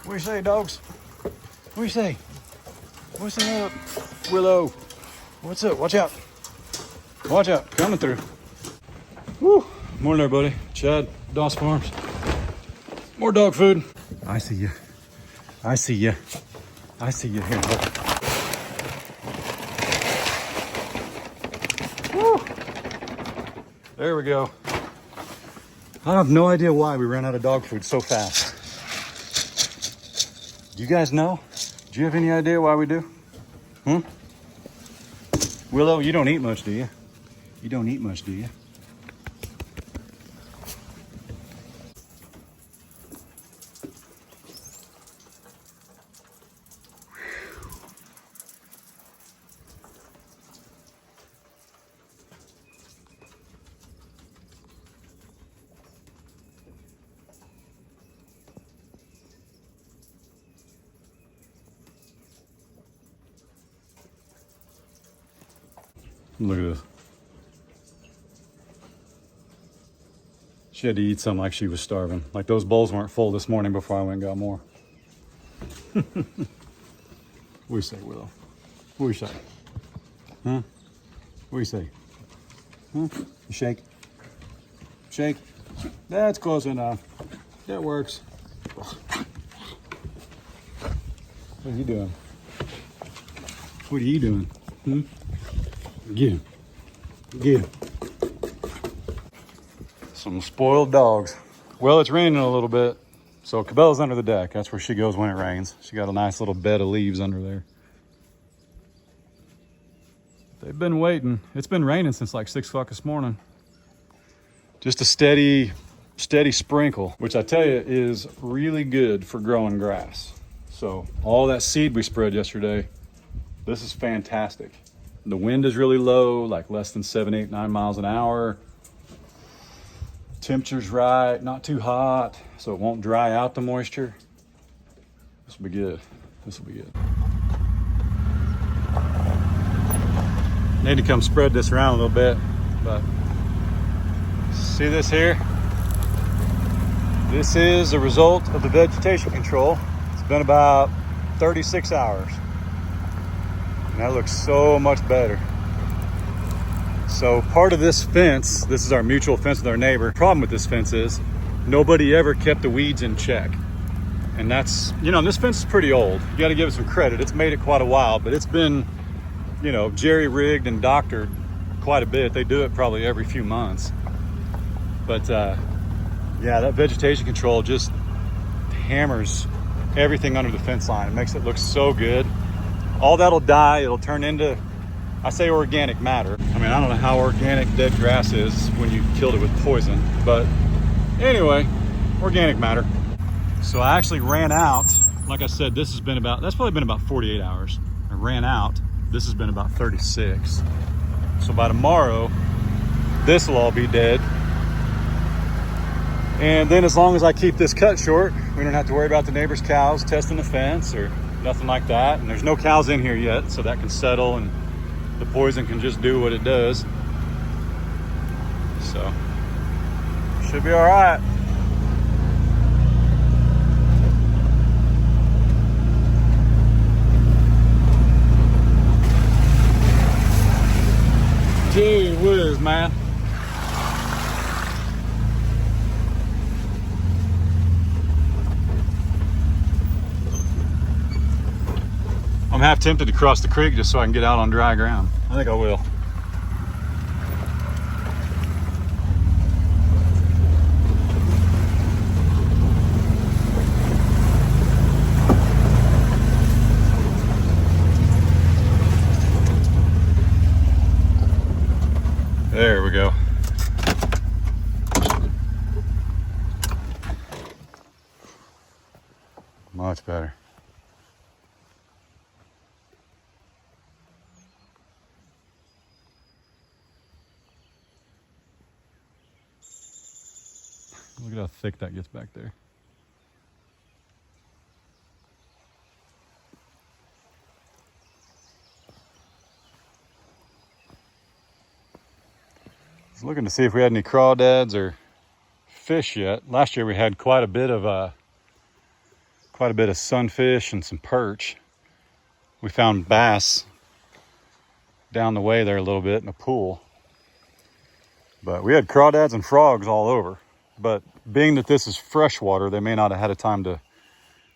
What do you say, dogs? What do you say? What's up, Willow? What's up? Watch out. Watch out. Coming through. Woo. Morning, everybody. Chad, Doss Farms. More dog food. I see you. I see you. I see you here. Look. Woo. There we go. I have no idea why we ran out of dog food so fast. Do you guys know? Do you have any idea why we do? Willow, you don't eat much, do you? You don't eat much, do you? Look at this. She had to eat some like she was starving. Like those bowls weren't full this morning before I went and got more. What do you say, Willow? What do you say? Huh? What do you say? Huh? You shake? Shake? That's close enough. That works. What are you doing? What are you doing? Get him. Get him. Some spoiled dogs. Well, it's raining a little bit, so Cabela's under the deck. That's where she goes when it rains. She got a nice little bed of leaves under there. They've been waiting. It's been raining since like 6 o'clock this morning. Just a steady sprinkle, which I tell you is really good for growing grass. So all that seed we spread yesterday, this is fantastic. The wind is really low, like less than 7, 8, 9 miles an hour. Temperature's right, not too hot, so it won't dry out the moisture. This will be good. This will be good. Need to come spread this around a little bit, but see this here? This is a result of the vegetation control. It's been about 36 hours. And that looks so much better. So part of this fence, this is our mutual fence with our neighbor. Problem with this fence is nobody ever kept the weeds in check. And that's, you know, this fence is pretty old. You got to give it some credit. It's made it quite a while, but it's been, you know, jerry-rigged and doctored quite a bit. They do it probably every few months. But yeah, that vegetation control just hammers everything under the fence line. It makes it look so good. All that'll die, it'll turn into, I say organic matter. I mean, I don't know how organic dead grass is when you killed it with poison, but anyway, organic matter. So I actually ran out, like I said, that's probably been about 48 hours. I ran out, this has been about 36. So by tomorrow, this will all be dead. And then as long as I keep this cut short, we don't have to worry about the neighbor's cows testing the fence or nothing like that. And there's no cows in here yet, so that can settle and the poison can just do what it does. So, should be all right. Gee whiz, man. I'm half tempted to cross the creek just so I can get out on dry ground. I think I will. There we go. Much better. Look at how thick that gets back there. I was looking to see if we had any crawdads or fish yet. Last year we had quite a bit of quite a bit of sunfish and some perch. We found bass down the way there a little bit in a pool. But we had crawdads and frogs all over. But being that this is freshwater, they may not have had a time to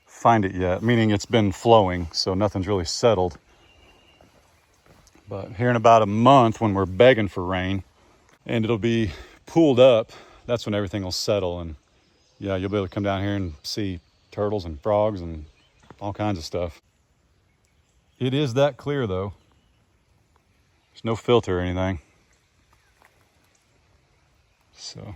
find it yet, meaning it's been flowing, so nothing's really settled. But here in about a month, when we're begging for rain and it'll be pooled up, that's when everything will settle. And yeah, you'll be able to come down here and see turtles and frogs and all kinds of stuff. It is that clear though. There's no filter or anything. So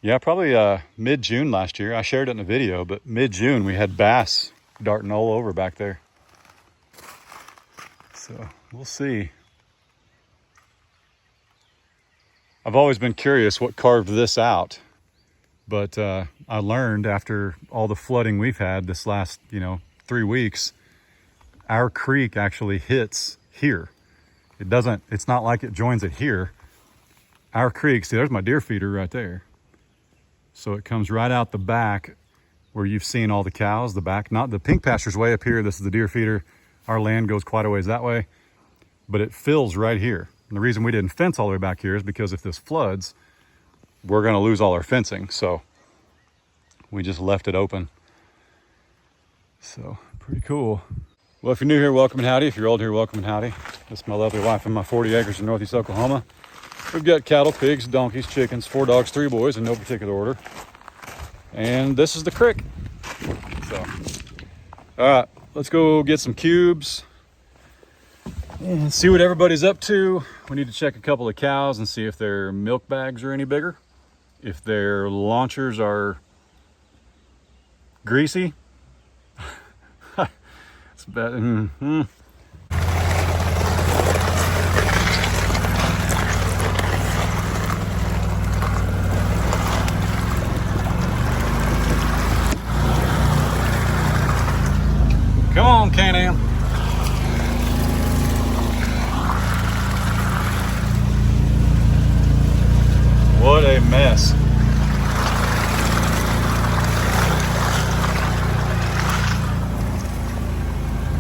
yeah, probably mid-June last year. I shared it in a video, but mid-June we had bass darting all over back there. So we'll see. I've always been curious what carved this out, but I learned after all the flooding we've had this last, 3 weeks, our creek actually hits here. It's not like it joins it here. Our creek, see, there's my deer feeder right there. So it comes right out the back where you've seen all the cows, the back, not the pink pasture's way up here. This is the deer feeder. Our land goes quite a ways that way, but it fills right here. And the reason we didn't fence all the way back here is because if this floods, we're going to lose all our fencing. So we just left it open. So pretty cool. Well, if you're new here, welcome and howdy. If you're old here, welcome and howdy. This is my lovely wife and my 40 acres in Northeast Oklahoma. We've got cattle, pigs, donkeys, chickens, 4 dogs, 3 boys in no particular order. And this is the creek. So, all right, let's go get some cubes and see what everybody's up to. We need to check a couple of cows and see if their milk bags are any bigger, if their launchers are greasy. It's bad. Come on, Can-Am. What a mess.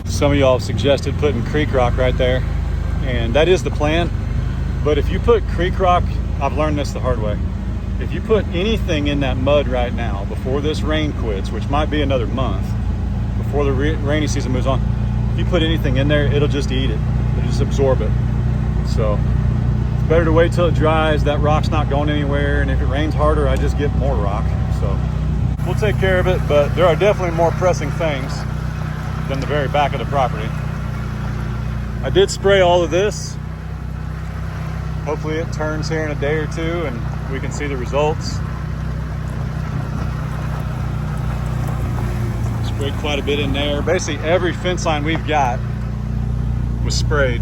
Some of y'all have suggested putting creek rock right there, and that is the plan. But if you put creek rock, I've learned this the hard way. If you put anything in that mud right now before this rain quits, which might be another month, before the rainy season moves on, if you put anything in there, it'll just eat it. It'll just absorb it. So it's better to wait till it dries. That rock's not going anywhere. And if it rains harder, I just get more rock. So we'll take care of it, but there are definitely more pressing things than the very back of the property. I did spray all of this. Hopefully it turns here in a day or two and we can see the results. Sprayed quite a bit in there. Basically every fence line we've got was sprayed.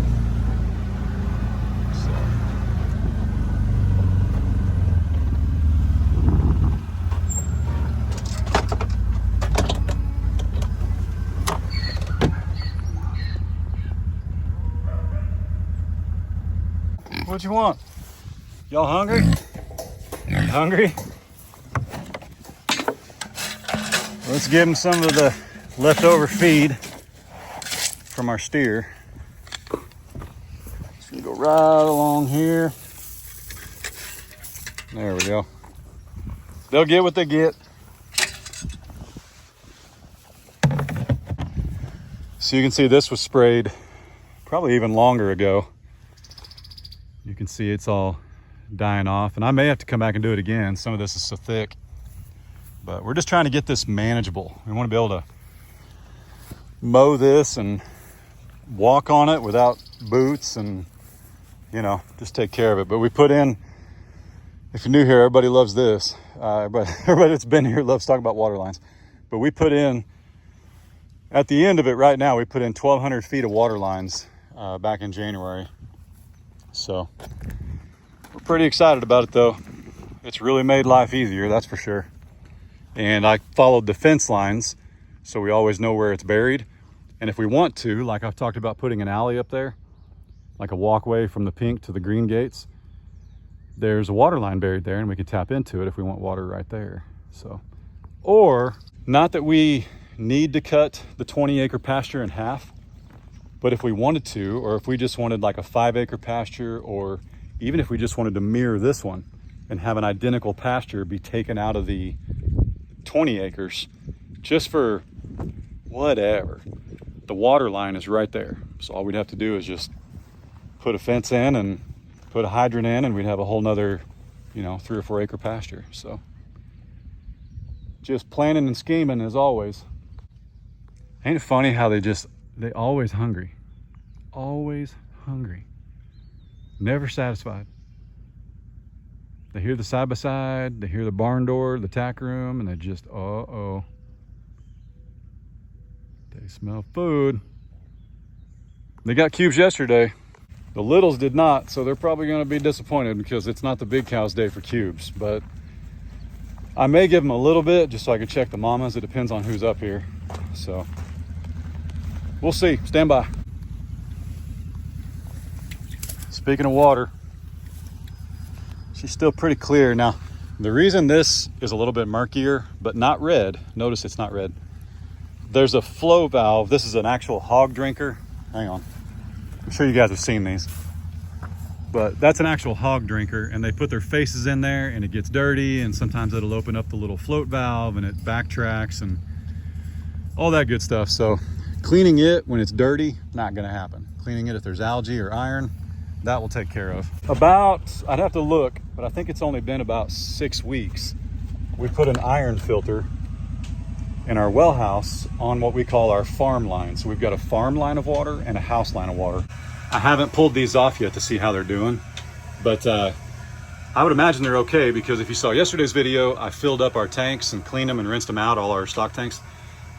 So. What you want? Y'all hungry? You hungry? Let's give them some of the leftover feed from our steer. Just gonna go right along here. There we go. They'll get what they get. So you can see this was sprayed probably even longer ago. You can see it's all dying off, and I may have to come back and do it again. Some of this is so thick. But we're just trying to get this manageable. We want to be able to mow this and walk on it without boots and, just take care of it. But we put in, if you're new here, everybody loves this. Everybody that's been here loves talking about water lines. But we put in, at the end of it right now, we put in 1,200 feet of water lines back in January. So we're pretty excited about it though. It's really made life easier, that's for sure. And I followed the fence lines, so we always know where it's buried. And if we want to, like I've talked about putting an alley up there, like a walkway from the pink to the green gates, there's a water line buried there and we could tap into it if we want water right there. So, or not that we need to cut the 20-acre pasture in half, but if we wanted to, or if we just wanted like a 5-acre pasture, or even if we just wanted to mirror this one and have an identical pasture be taken out of the 20 acres, just for whatever, the water line is right there. So all we'd have to do is just put a fence in and put a hydrant in, and we'd have a whole nother, 3 or 4 acre pasture. So just planning and scheming as always. Ain't it funny how they always hungry, never satisfied. They hear the side by side, they hear the barn door, the tack room, and they just, uh-oh. They smell food. They got cubes yesterday. The littles did not, so they're probably going to be disappointed because it's not the big cow's day for cubes. But I may give them a little bit just so I can check the mamas. It depends on who's up here. So we'll see. Stand by. Speaking of water, she's still pretty clear. Now, the reason this is a little bit murkier, but not red, notice it's not red. There's a flow valve. This is an actual hog drinker. Hang on. I'm sure you guys have seen these. But that's an actual hog drinker, and they put their faces in there and it gets dirty, and sometimes it'll open up the little float valve and it backtracks and all that good stuff. So cleaning it when it's dirty, not gonna happen. Cleaning it if there's algae or iron, that will take care of. I'd have to look, but I think it's only been about 6 weeks. We put an iron filter in our well house on what we call our farm line. So we've got a farm line of water and a house line of water. I haven't pulled these off yet to see how they're doing, but I would imagine they're okay, because if you saw yesterday's video, I filled up our tanks and cleaned them and rinsed them out, all our stock tanks,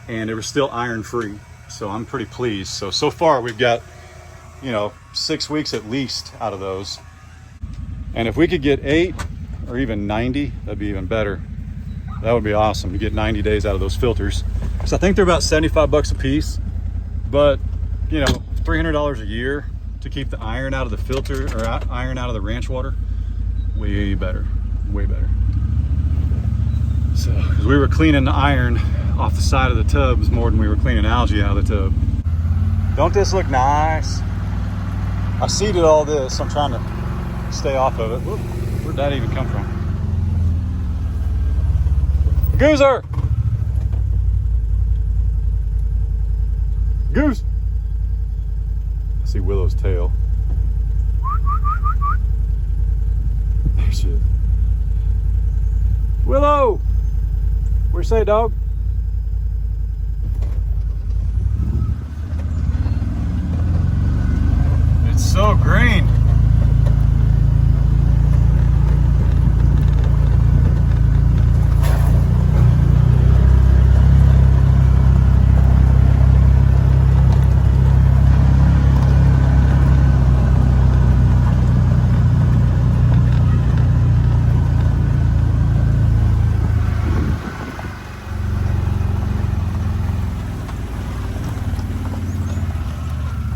and it was still iron free. So I'm pretty pleased. So far we've got, 6 weeks at least out of those. And if we could get 8 or even 90, that'd be even better. That would be awesome to get 90 days out of those filters. So I think they're about 75 bucks a piece, but $300 a year to keep the iron out of the filter, or iron out of the ranch water, way better. So, because we were cleaning the iron off the side of the tubs more than we were cleaning algae out of the tub. Don't this look nice? I seeded all this, so I'm trying to stay off of it. Whoop, where'd that even come from? Gooser! Goose! I see Willow's tail. There she is. Willow! What'd you say, dog? It's so green.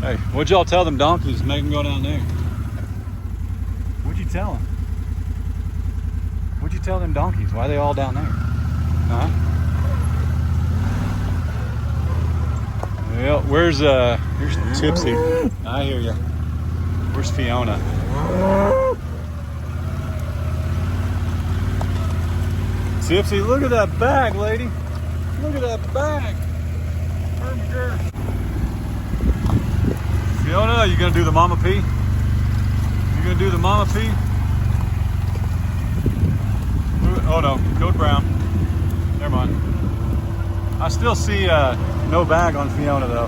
Hey, what'd y'all tell them donkeys? Make them go down there. What'd you tell them? What'd you tell them donkeys? Why are they all down there? Huh? Well, here's Tipsy. I hear you. Where's Fiona? Tipsy, look at that bag, lady. Look at that bag. Fiona, you gonna do the mama pee? You gonna do the mama pee? Oh no, code brown. Never mind. I still see no bag on Fiona though.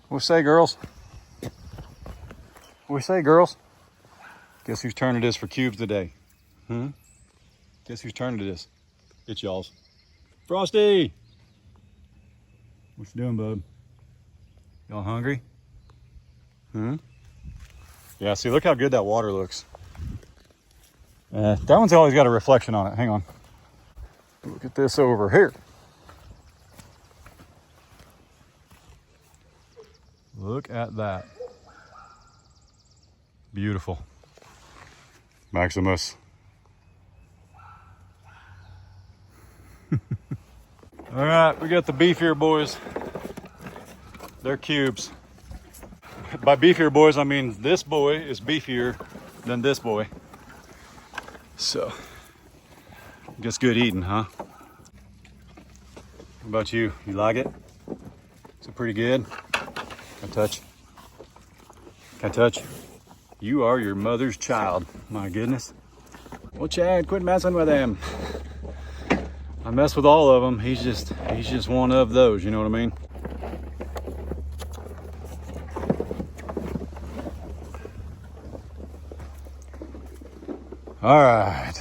What say, girls? What we say, girls? Guess whose turn it is for cubes today? Guess whose turn it is? It's y'all's. Frosty! What you doing, bud? Y'all hungry? Yeah, see, look how good that water looks. That one's always got a reflection on it. Hang on. Look at this over here. Look at that. Beautiful. Maximus. All right, we got the beefier boys. They're cubes. By beefier boys, I mean this boy is beefier than this boy. So, I guess good eating, huh? How about you? You like it? Is it pretty good? Can I touch? Can I touch? You are your mother's child. My goodness. Well, Chad, quit messing with him. I mess with all of them. He's just one of those, you know what I mean? All right.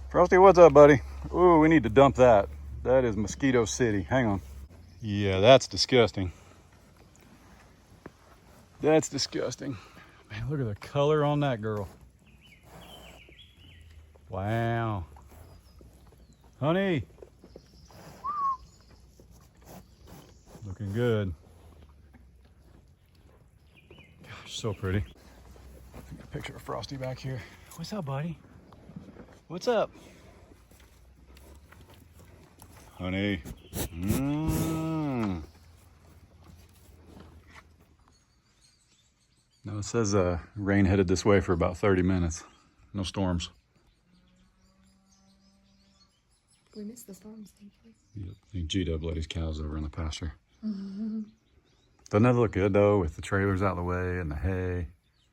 Frosty, what's up, buddy? Ooh, we need to dump that. That is Mosquito City. Hang on. Yeah, that's disgusting. That's disgusting. Man, look at the color on that girl. Wow. Honey. Looking good. Gosh, so pretty. Got a picture of Frosty back here. What's up, buddy? What's up? Honey. No, it says rain headed this way for about 30 minutes. No storms. We missed the storms, thankfully. Yep. I think G-Dub let his cows over in the pasture. Mm-hmm. Doesn't that look good, though, with the trailers out of the way and the hay?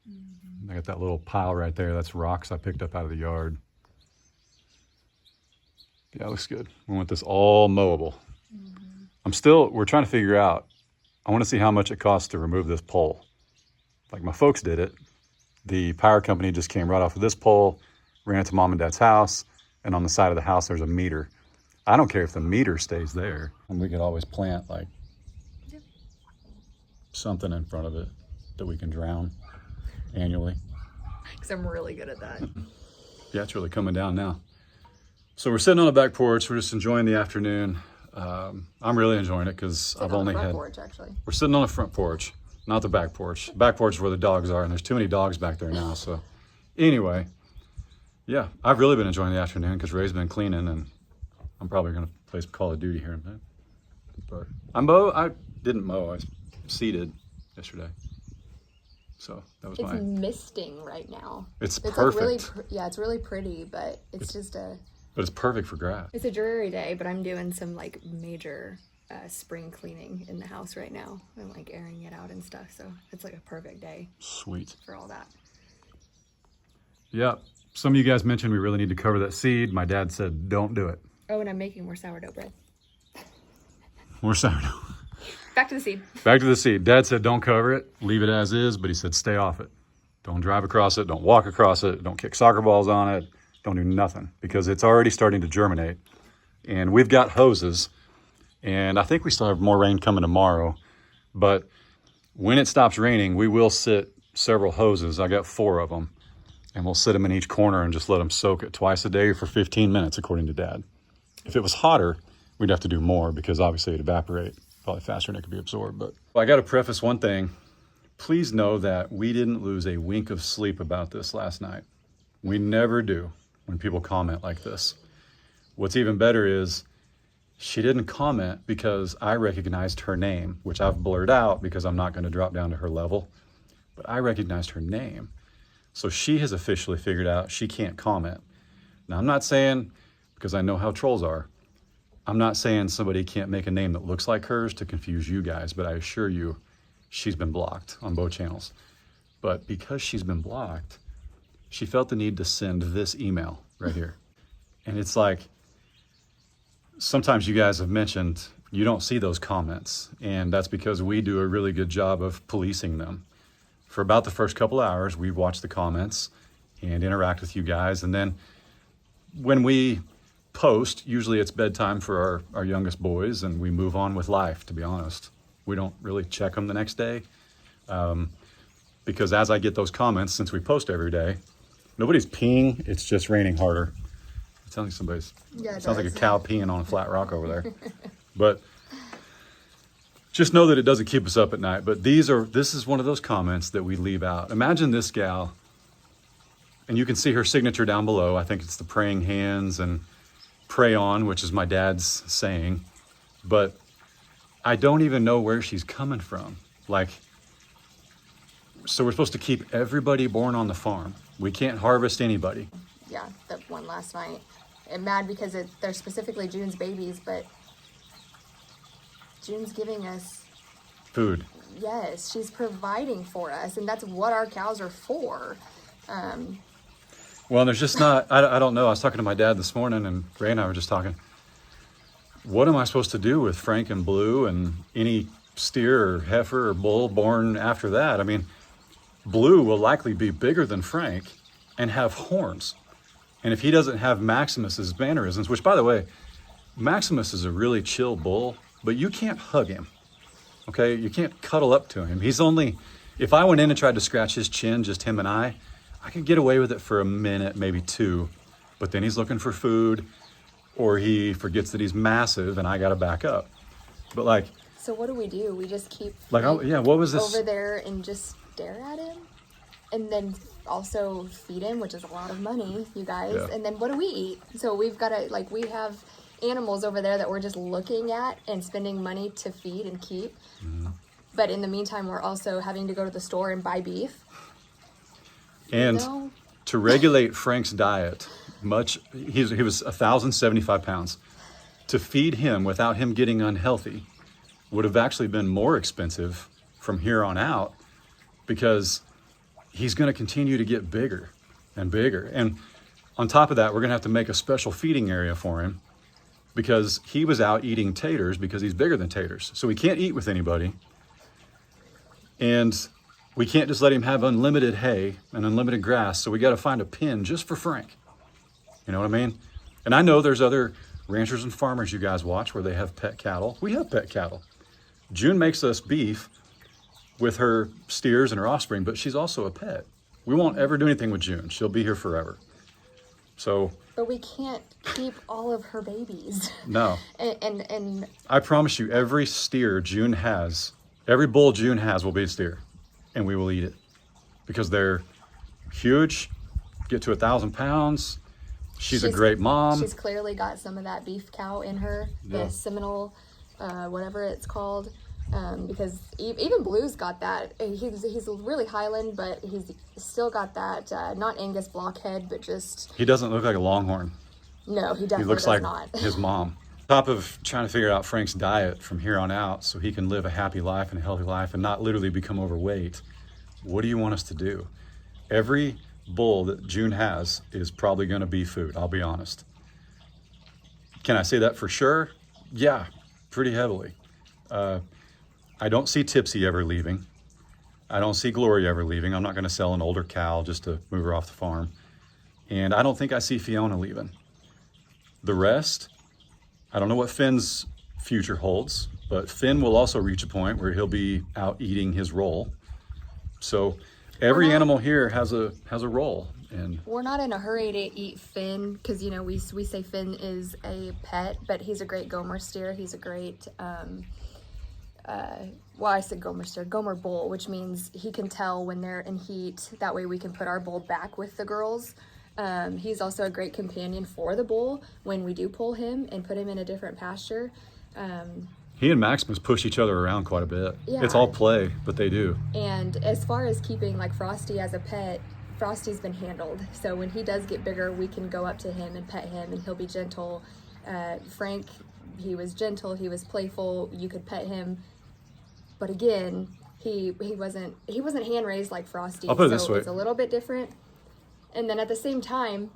Mm-hmm. I got that little pile right there. That's rocks I picked up out of the yard. Yeah, it looks good. We want this all mowable. Mm-hmm. We're trying to figure out, I want to see how much it costs to remove this pole. Like my folks did it. The power company just came right off of this pole, ran it to mom and dad's house, and on the side of the house, there's a meter. I don't care if the meter stays there. And we could always plant like something in front of it that we can drown annually. Because I'm really good at that. Yeah, it's really coming down now. So we're sitting on the back porch. We're just enjoying the afternoon. I'm really enjoying it because I've only had... Porch, actually. We're sitting on the front porch, not the back porch. Back porch is where the dogs are, and there's too many dogs back there now. So anyway, yeah, I've really been enjoying the afternoon because Ray's been cleaning, and I'm probably going to play some Call of Duty here in a minute. But I didn't mow. I seeded yesterday. So that was It's misting right now. It's perfect. Like it's really pretty, but it's just a... But it's perfect for grass. It's a dreary day, but I'm doing some like major spring cleaning in the house right now. I'm like airing it out and stuff, so it's like a perfect day. Sweet. For all that. Yeah. Some of you guys mentioned we really need to cover that seed. My dad said, don't do it. Oh, and I'm making more sourdough bread. More sourdough. Back to the seed. Back to the seed. Dad said, don't cover it. Leave it as is. But he said, stay off it. Don't drive across it. Don't walk across it. Don't kick soccer balls on it. Don't do nothing because it's already starting to germinate. And we've got hoses. And I think we still have more rain coming tomorrow. But when it stops raining, we will sit several hoses. I got 4 of them. And we'll sit them in each corner and just let them soak it twice a day for 15 minutes, according to Dad. If it was hotter, we'd have to do more because obviously it'd evaporate probably faster than it could be absorbed. But I got to preface one thing. Please know that we didn't lose a wink of sleep about this last night. We never do when people comment like this. What's even better is she didn't comment because I recognized her name, which I've blurred out because I'm not going to drop down to her level. But I recognized her name. So she has officially figured out she can't comment. Now, I'm not saying, because I know how trolls are, I'm not saying somebody can't make a name that looks like hers to confuse you guys, but I assure you, she's been blocked on both channels. But because she's been blocked, she felt the need to send this email right here. And it's like, sometimes you guys have mentioned you don't see those comments, and that's because we do a really good job of policing them. For about the first couple hours, we watch the comments and interact with you guys. And then when we post, usually it's bedtime for our youngest boys, and we move on with life, to be honest. We don't really check them the next day. Because as I get those comments, since we post every day, nobody's peeing, it's just raining harder. It sounds like it sounds like a cow peeing on a flat rock over there. But just know that it doesn't keep us up at night. But this is one of those comments that we leave out. Imagine this gal, and you can see her signature down below. I think it's the praying hands and pray on, which is my dad's saying. But I don't even know where she's coming from. Like, so we're supposed to keep everybody born on the farm. We can't harvest anybody. Yeah, the one last night. I'm mad because they're specifically June's babies, but June's giving us food. Yes, she's providing for us, and that's what our cows are for. Well, there's just not, I don't know. I was talking to my dad this morning, and Ray and I were just talking. What am I supposed to do with Frank and Blue and any steer or heifer or bull born after that? I mean, Blue will likely be bigger than Frank and have horns. And if he doesn't have Maximus's mannerisms, which, by the way, Maximus is a really chill bull, but you can't hug him, okay? You can't cuddle up to him. He's only, if I went in and tried to scratch his chin, just him and I could get away with it for a minute, maybe two, but then he's looking for food, or he forgets that he's massive and I gotta back up. But like, so what do? We just keep like, yeah, what was this? Over there and just stare at him? And then also feed him, which is a lot of money, you guys. Yeah. And then what do we eat? So we've got to, like, we have animals over there that we're just looking at and spending money to feed and keep. Mm-hmm. But in the meantime, we're also having to go to the store and buy beef. And to regulate Frank's diet, he was 1,075 pounds. To feed him without him getting unhealthy would have actually been more expensive from here on out, because he's going to continue to get bigger and bigger. And on top of that, we're going to have to make a special feeding area for him, because he was out eating taters because he's bigger than taters. So he can't eat with anybody. And we can't just let him have unlimited hay and unlimited grass. So we got to find a pen just for Frank. You know what I mean? And I know there's other ranchers and farmers you guys watch where they have pet cattle. We have pet cattle. June makes us beef with her steers and her offspring, but she's also a pet. We won't ever do anything with June. She'll be here forever. So, but we can't keep all of her babies. No. and I promise you, every steer June has, every bull June has will be a steer, and we will eat it, because they're huge, get to 1,000 pounds. She's a great mom. She's clearly got some of that beef cow in her, the Seminole, whatever it's called. Because even Blue's got that. He's really Highland, but he's still got that, not Angus blockhead, but just... He doesn't look like a Longhorn. No, he definitely He looks does like not. his mom. On top of trying to figure out Frank's diet from here on out so he can live a happy life and a healthy life and not literally become overweight, what do you want us to do? Every bull that June has is probably going to be food, I'll be honest. Can I say that for sure? Yeah, pretty heavily. I don't see Tipsy ever leaving. I don't see Glory ever leaving. I'm not going to sell an older cow just to move her off the farm. And I don't think I see Fiona leaving. The rest, I don't know what Finn's future holds, but Finn will also reach a point where he'll be out eating his role. So every animal here has a role. And we're not in a hurry to eat Finn, because, you know, we say Finn is a pet, but he's a great Gomer steer. He's a great... I said Gomer steer, Gomer bull, which means he can tell when they're in heat. That way we can put our bull back with the girls. He's also a great companion for the bull when we do pull him and put him in a different pasture. He and Maximus push each other around quite a bit. Yeah. It's all play, but they do. And as far as keeping like Frosty as a pet, Frosty's been handled. So when he does get bigger, we can go up to him and pet him, and he'll be gentle. Frank, he was gentle, he was playful, you could pet him. But again, he wasn't hand raised like Frosty. I'll put it this way. It's a little bit different. And then at the same time,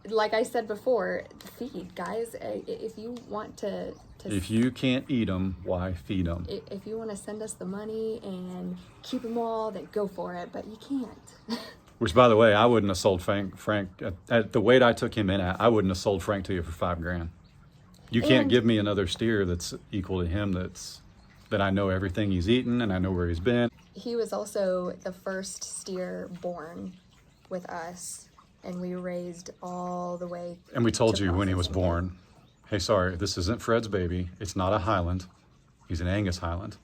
like I said before, feed, guys. If you want to if you can't eat them, why feed them? If you want to send us the money and keep them all, then go for it. But you can't. Which, by the way, I wouldn't have sold Frank at the weight I took him in at. I wouldn't have sold Frank to you for $5,000. You can't give me another steer that's equal to him. That I know everything he's eaten and I know where he's been. He was also the first steer born with us, and we raised all the way. And we told you when he was born, hey, sorry, this isn't Fred's baby. It's not a Highland. He's an Angus Highland.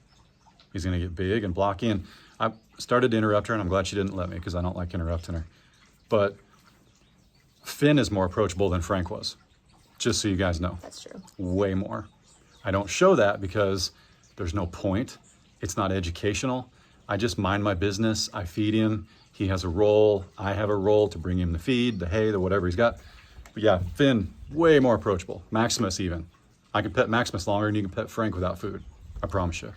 He's going to get big and block in. I started to interrupt her, and I'm glad she didn't let me because I don't like interrupting her. But Finn is more approachable than Frank was, just so you guys know. That's true. Way more. I don't show that because there's no point. It's not educational. I just mind my business. I feed him. He has a role. I have a role to bring him the feed, the hay, the whatever he's got. But yeah, Finn, way more approachable. Maximus even. I can pet Maximus longer than you can pet Frank without food. I promise you.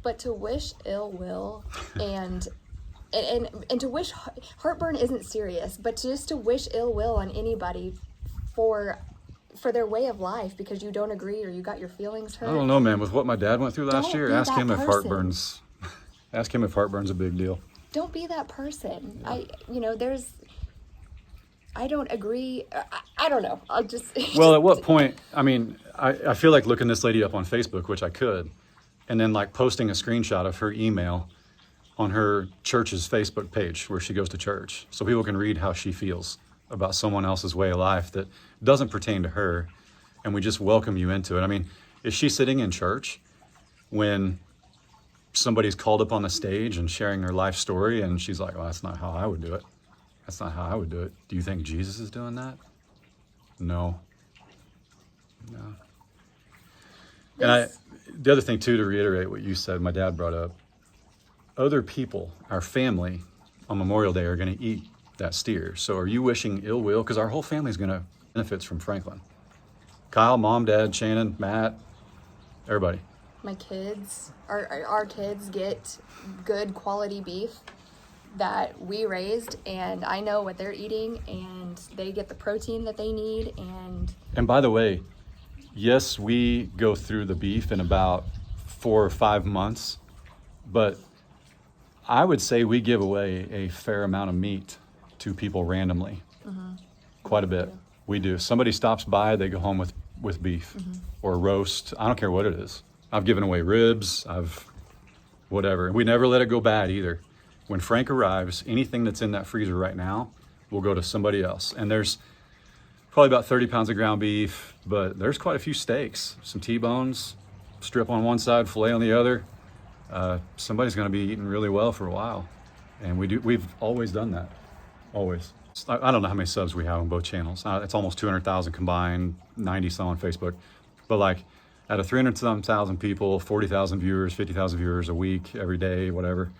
But to wish ill will and to wish heartburn isn't serious, but just to wish ill will on anybody for their way of life because you don't agree or you got your feelings hurt. I don't know, man. With what my dad went through last year, ask him if person. heartburn's a big deal. Don't be that person. Yeah. I don't agree. I don't know. I'll just. Well, at what point? I mean, I feel like looking this lady up on Facebook, which I could, and then like posting a screenshot of her email on her church's Facebook page where she goes to church, so people can read how she feels about someone else's way of life that doesn't pertain to her, and we just welcome you into it. I mean, is she sitting in church when somebody's called up on the stage and sharing their life story, and she's like, well, that's not how I would do it. That's not how I would do it. Do you think Jesus is doing that? No. And the other thing too, to reiterate what you said, my dad brought up, other people, our family, on Memorial Day are going to eat that steer. So are you wishing ill will? Because our whole family is going to benefit from Franklin. Kyle, mom, dad, Shannon, Matt, everybody. My kids, our kids get good quality beef that we raised, and I know what they're eating, and they get the protein that they need. And by the way, yes, we go through the beef in about 4 or 5 months, but I would say we give away a fair amount of meat to people randomly. Quite a bit. We do. Somebody stops by, they go home with beef or roast. I don't care what it is. I've given away ribs, whatever. We never let it go bad either. When Frank arrives, anything that's in that freezer right now will go to somebody else. And there's probably about 30 pounds of ground beef, but there's quite a few steaks, some T-bones, strip on one side, filet on the other. Somebody's going to be eating really well for a while. And we've always done that. Always. I don't know how many subs we have on both channels. It's almost 200,000 combined, 90 some on Facebook. But like out of 300,000 people, 40,000 viewers, 50,000 viewers a week, every day, whatever.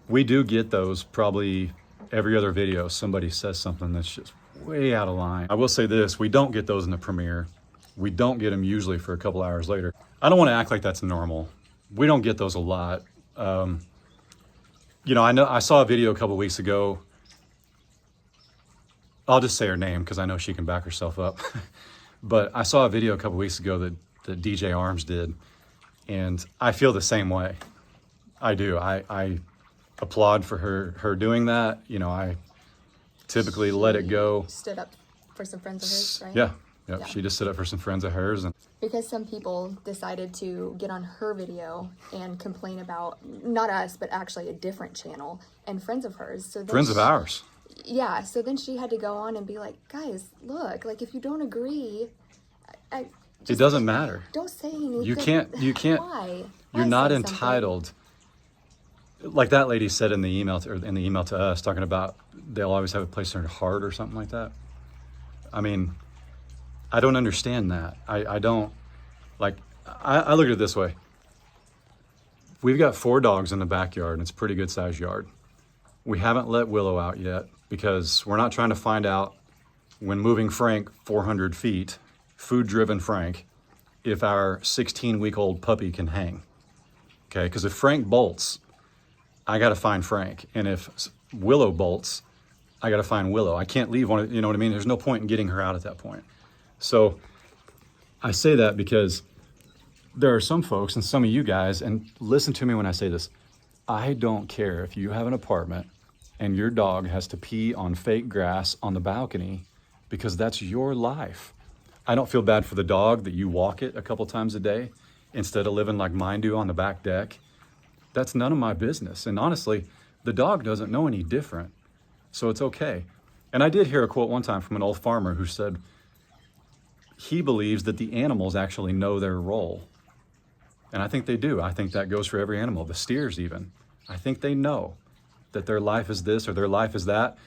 We do get those probably every other video. Somebody says something that's just way out of line. I will say this, we don't get those in the premiere. We don't get them usually for a couple hours later. I don't want to act like that's normal. We don't get those a lot. I know I saw a video a couple weeks ago. I'll just say her name because I know she can back herself up. But I saw a video a couple weeks ago that DJ Arms did, and I feel the same way. I do. I applaud for her doing that. I typically let it go. Stood up for some friends of hers, right? Yeah. She just stood up for some friends of hers. And because some people decided to get on her video and complain about, not us, but actually a different channel and friends of hers. So friends of ours. Yeah. So then she had to go on and be like, guys, look, like if you don't agree, it doesn't matter. Don't say anything. You can't. Why? You're not entitled. Like that lady said in the email to us, talking about they'll always have a place in their heart or something like that. I mean, I don't understand that. I don't, like, I look at it this way. We've got 4 dogs in the backyard, and it's a pretty good sized yard. We haven't let Willow out yet because we're not trying to find out when moving Frank 400 feet, food-driven Frank, if our 16-week-old puppy can hang. Okay, because if Frank bolts, I got to find Frank. And if Willow bolts, I got to find Willow. I can't leave one, you know what I mean? There's no point in getting her out at that point. So I say that because there are some folks and some of you guys, and listen to me when I say this, I don't care if you have an apartment and your dog has to pee on fake grass on the balcony because that's your life. I don't feel bad for the dog that you walk it a couple times a day instead of living like mine do on the back deck. That's none of my business. And honestly, the dog doesn't know any different. So it's okay. And I did hear a quote one time from an old farmer who said he believes that the animals actually know their role. And I think they do. I think that goes for every animal, the steers even. I think they know that their life is this or their life is that.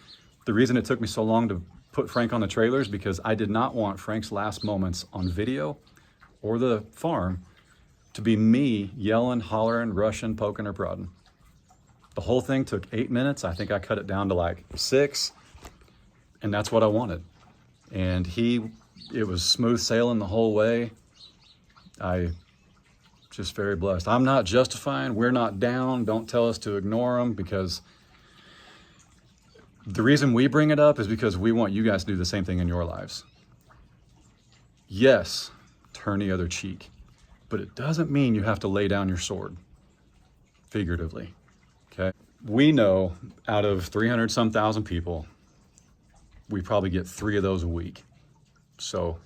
The reason it took me so long to put Frank on the trailers because I did not want Frank's last moments on video or the farm to be me yelling, hollering, rushing, poking, or prodding. The whole thing took 8 minutes. I think I cut it down to like 6, and that's what I wanted. And it was smooth sailing the whole way. I just very blessed. I'm not justifying, we're not down. Don't tell us to ignore them, because the reason we bring it up is because we want you guys to do the same thing in your lives. Yes, turn the other cheek, but it doesn't mean you have to lay down your sword, figuratively, okay? We know out of 300 some thousand people, we probably get 3 of those a week. So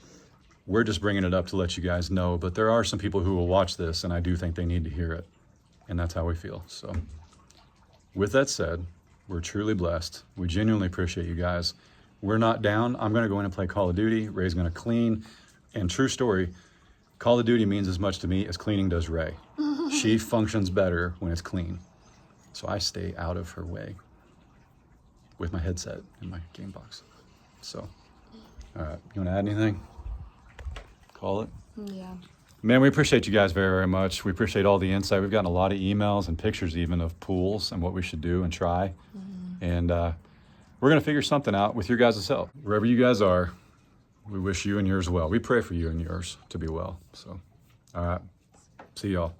we're just bringing it up to let you guys know, but there are some people who will watch this, and I do think they need to hear it, and that's how we feel. So with that said, we're truly blessed. We genuinely appreciate you guys. We're not down. I'm gonna go in and play Call of Duty. Ray's gonna clean, and true story, Call of Duty means as much to me as cleaning does Ray. She functions better when it's clean. So I stay out of her way with my headset and my game box. So, all right, you wanna add anything? Call it? Yeah. Man, we appreciate you guys very, very much. We appreciate all the insight. We've gotten a lot of emails and pictures even of pools and what we should do and try. And we're gonna figure something out with your guys' help. Wherever you guys are, we wish you and yours well. We pray for you and yours to be well. So, all right, see y'all.